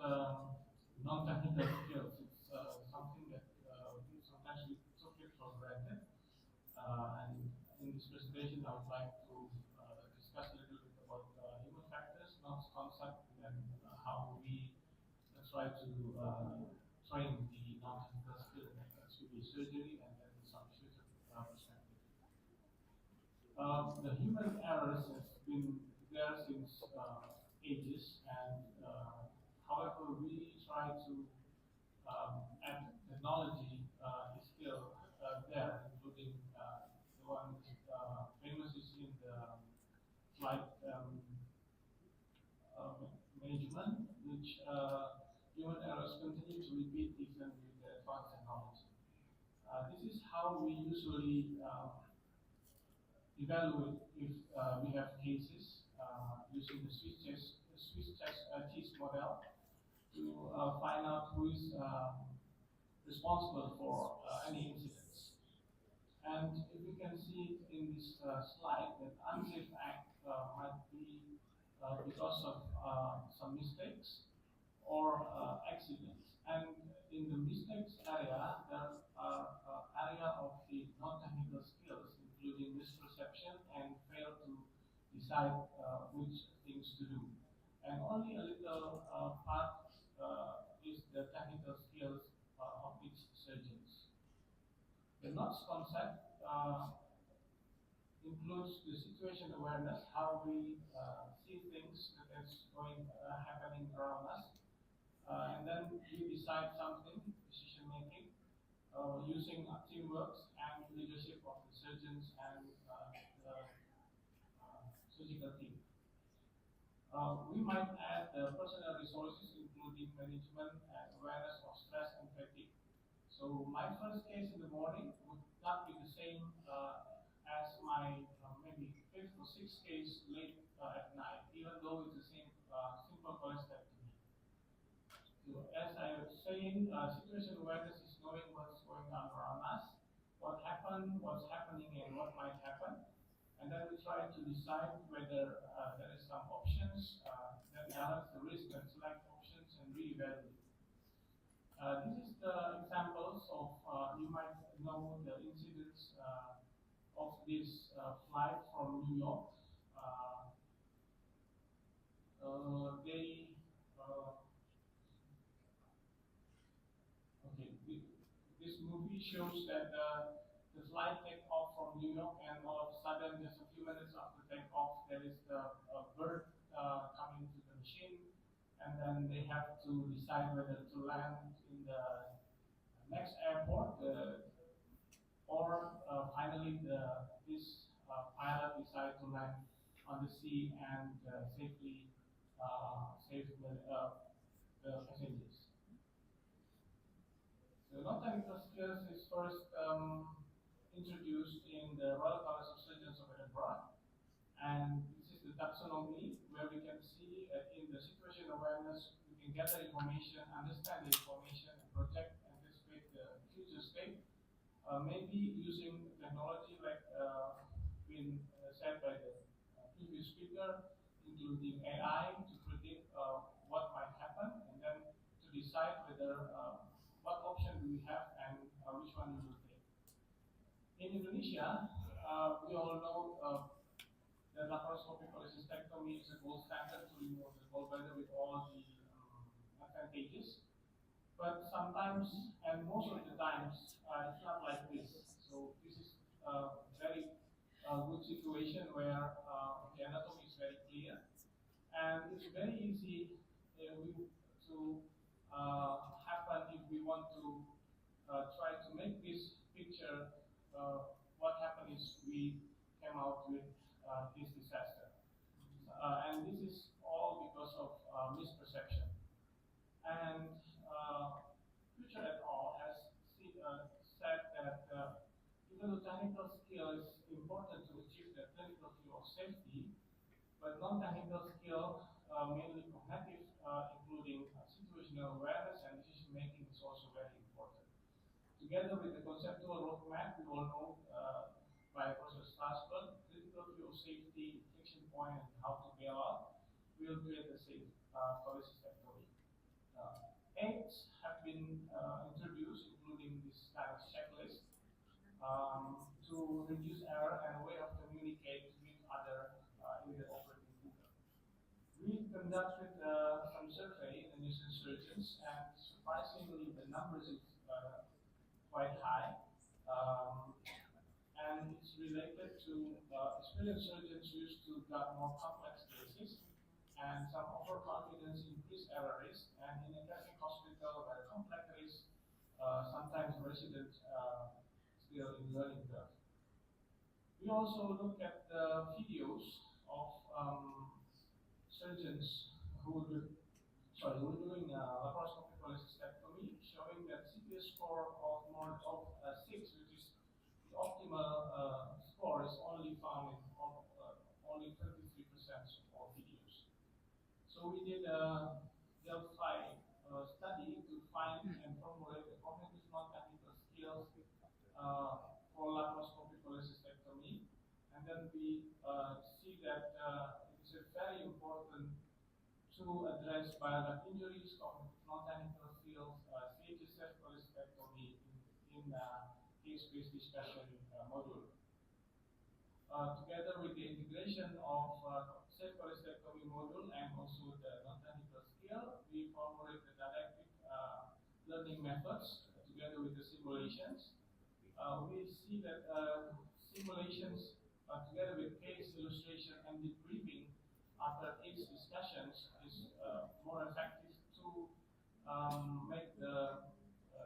non-technical skills. It's something that sometimes we took it for granted. And in this presentation, I would like to discuss a little bit about human factors, not concept, and how we try to train the non-technical skill in HPB surgery, and then some future perspective. The human errors has been there since ages, and however, we try to add technology is still there, including the one famous is in the flight management, which human errors continue to repeat even with the advanced technology. This is how we usually evaluate if we have cases using the Swiss cheese model to find out who is responsible for any incidents. And if you can see in this slide, that unsafe act might be because of some mistakes or accidents. And in the mistakes area, there are area of the non-technical skills, including misperception and fail to decide which things to do. And only a little part is the technical skills of each surgeons. The NOTS concept includes the situation awareness, how we see things that is happening around us, and then we decide something, decision making, using teamwork and leadership of the surgeons and the surgical team. We might add personal resources, including management and awareness of stress and fatigue. So my first case in the morning would not be the same as my maybe fifth or sixth case late at night, even though it's the same simple cholecystectomy. So as I was saying, situation awareness is knowing what's going on around us, what happened, what's happening, and what might happen. And then we try to decide whether there is some options, then balance the risk and select options and reevaluate. This is the examples of, you might know the incidents of this flight from New York. This movie shows that the flight take off from New York, and all of a sudden, just a few minutes after takeoff, there is the bird coming to the machine, and then they have to decide whether to land in the next airport, or finally this pilot decided to land on the sea and safely save the passengers. The non-technical skills is first introduced in the Royal College of Surgeons of Edinburgh, and this is the taxonomy where we can see in the situation awareness we can gather information, understand the information, and project, anticipate the future state. Maybe using technology like been said by the previous speaker, including AI to predict what might happen, and then to decide whether what option do we have and which one we will take. In Indonesia, we all know that laparoscopic cholecystectomy is a gold standard to remove the gallbladder with all the advantages. But sometimes, and most of the times, it's not like this. So this is a very good situation where the anatomy is very clear, and it's very easy to happen if we want to try to make this picture. What happened is we came out with this disaster, and this is all because of misperception. And Future et al. Has said that even though technical skill is important to achieve the clinical view of safety, but non-technical skill, mainly cognitive, including situational awareness and decision making, is also very important. Together with the conceptual roadmap, we all know by Professor Strasberg, critical view of safety, inflection point, and how to bail out, will create a safe cholecystectomy to reduce error and a way of communicate with other in the operating theater. We conducted some survey in Indonesian surgeons, and surprisingly, the numbers is quite high. Um, and it's related to experienced surgeons used to got more complex cases, and some overconfidence increased error risk, and in a classic hospital where complex risk, sometimes residents still in learning curve. We also look at the videos of surgeons who do, who are doing laparoscopic cholecystectomy, showing that CPS score of more of 6, which is the optimal score, is only found in only 33% of all videos. So we did a Delphi study to find and formulate the cognitive non-technical skills for laparoscopic cholecystectomy, and then we see that it is very important to address bioduct injuries, cognitive non-technical skills, CHSF cholecystectomy in case-based discussion module. Together with the integration of safe cholecystectomy module and also the non-technical skill, we formulate the didactic learning methods together with the simulations. We see that simulations together with case illustration and debriefing after each discussions is more effective to make the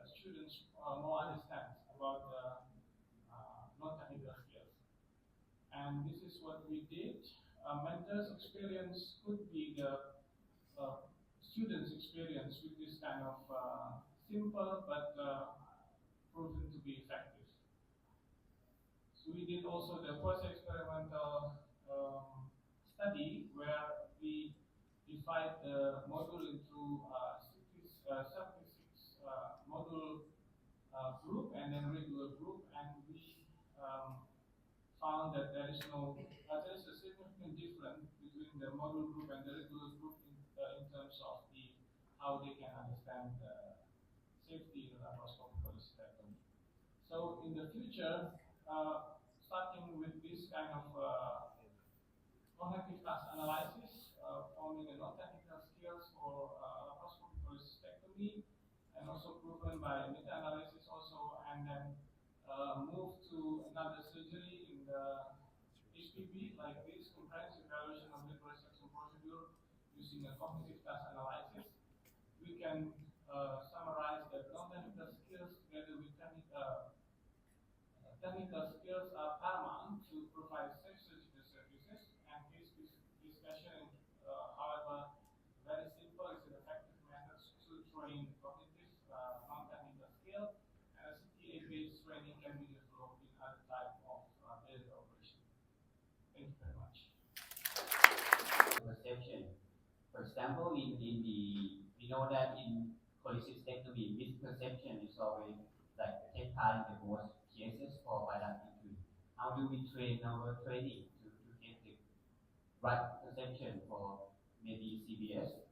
students more understand about the non-technical skills. And this is what we did. Mentors' experience could be the students' experience with this kind of simple but proven to be effective. So we did also the quasi-experimental study where we divide the module into 76 module group and then regular group, and we found that there is a significant difference between the module group and the regular group in terms of how they can understand safety in laparoscopic cholecystectomy. So in the future, starting with this kind of cognitive task analysis, forming a non-technical skills for laparoscopic cholecystectomy, and also proven by meta-analysis also, and then move to another surgery in the HPB like this, comprehensive evaluation of liver resection procedure using a cognitive task analysis. We can summarize that non-technical skills together with technical skills are paramount to provide safe surgical services, and case discussion, however, very simple, is an effective method to train cognitive non-technical skill, and a CTA-based training can be developed in other type of daily operation. Thank you very much. Perception. For example, we know that in cholecystectomy, misperception is always like 10 times the most cases for bioduct injury. How do we train our training to get the right perception for maybe CBS?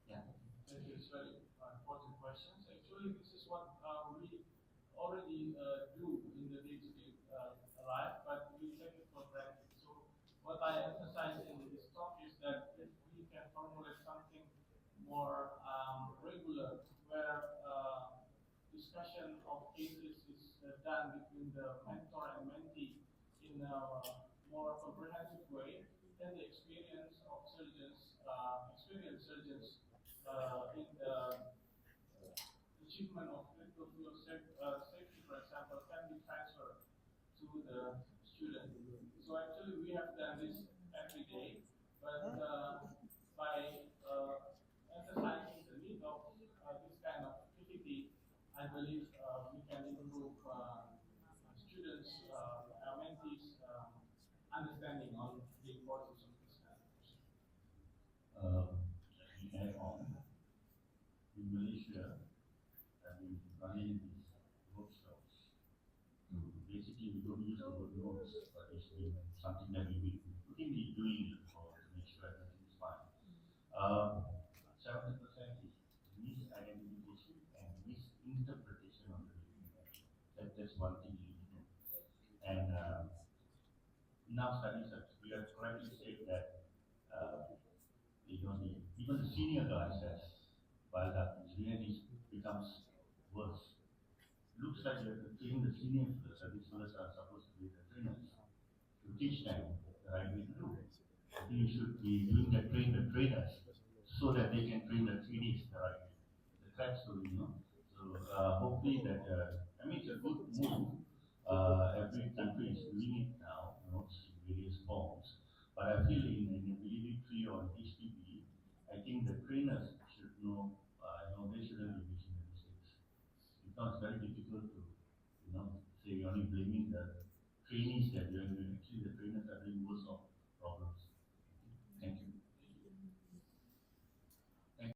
Yeah. Thank you. It's very important questions. Actually, this is what we already do in the day-to-day life, but we take it for granted. So what I emphasize in this talk is that if we can formulate something more regular, where discussion of cases is done between the mentor and mentee in a more comprehensive way, then the experience of surgeons, experienced surgeons in the achievement of critical field safety, for example, can be transferred to the student. So actually, we have done this every day, but by emphasizing the need of this kind of activity, I believe we can improve students, mentees' understanding on the importance of this kind of question. Let me add on. In Malaysia, I've been running these workshops. Basically, we don't use the word notes, but it's been something that we've been routinely doing it for to make sure everything is fine. 70% is misidentification and misinterpretation of the living. That's one thing you need to know. And now studies have correctly said that even the senior guys has piled up. Really becomes worse. Looks like you have to train the seniors first, and these fellows are supposed to be the trainers, to teach them the right way to do. I think you should be doing train the trainers so that they can train the trainees the right way. The correct story. So hopefully that, I mean, it's a good move. Every country is doing it now, in various forms. But I feel in Biliary 3 or HPB, I think the trainers should know, they shouldn't be making the mistakes. It's not very difficult to, say you're only blaming the trainees that you're doing. Actually, the trainers are doing worse off